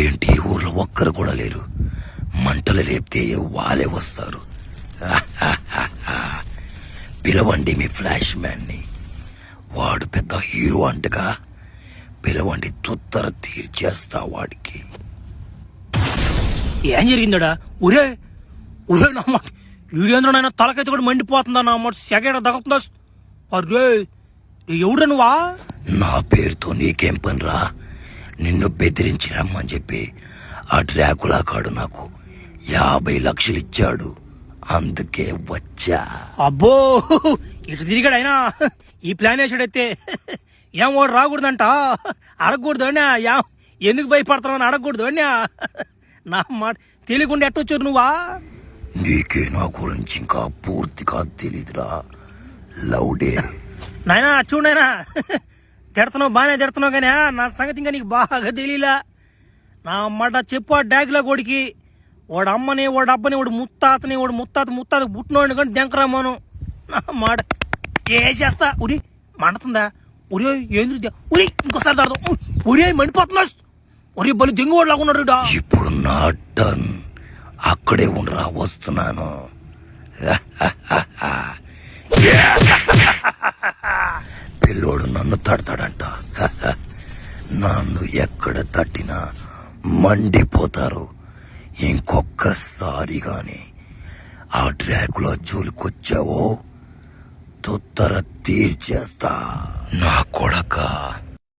ఏంటి ఊర్లో ఒక్కరు కూడా లేరు? మంటలు లేపితే వాళ్ళే వస్తారు. పిలవండి మీ ఫ్లాష్ మ్యాన్ని. వాడు పెద్ద హీరో అంటగా. పిలవండి, తుత్తర తీర్చేస్తా వాడికి. ఏం జరిగిందడా? ఒరే ఒరే నమ్మ వీడేంద్రనైనా తలకైతే కూడా మండిపోతుందా నమ్మ సెగడ దగుతుందా? అరే ఎవడు నువ్వా? నా పేరుతో నీకేం పనిరా? నిన్ను బెదిరించి రమ్మని చెప్పి ఆ డ్రాకులా కాడు నాకు 50 లక్షలు ఇచ్చాడు, అందుకే వచ్చా. అబ్బో ఇటు తిరిగాడు అయినా ఈ ప్లాన్ వేసాడైతే. ఏం వాడు రాకూడదంట, అడగకూడదు అన్నా. ఎందుకు భయపడతావు అని అడగకూడదు అన్నా. నా మాట తెలియకుండా ఎట్టొచ్చారు నువ్వా? నీకే నా గురించి ఇంకా పూర్తిగా తెలీదురా లౌడే. నాయనా చూడైనా తిడుతున్నావు, బాగానే తిడుతున్నావు, కానీ నా సంగతి ఇంకా నీకు బాగా తెలియలా. నా మాట చెప్పు ఆ డాగ్లా కొడికి. వాడు అమ్మని, వాడు అబ్బని, వాడు ముత్తాతని, వాడు ముత్తాత పుట్టినవాడిని కానీ దెంకరామాను. నా మాట ఏ చేస్తా. ఉరి మండుతుందా? ఉరి ఏంది? ఉరి ఇంకోసారి దాడదు. ఉరి మండిపోతున్నా. ఉరి బలి దెంగువాడు లాగున్నాడు. ఇప్పుడు నా టర్న్. అక్కడే ఉండరా, వస్తున్నాను. పిల్లోడు నన్ను తడతాడంట. నన్ను ఎక్కడ తట్టినా మండిపోతారు. ఇంకొక్కసారి గాని ఆ డ్రాకులా జోలికొచ్చావో తుత్తర తీర్చేస్తా. నా కొడక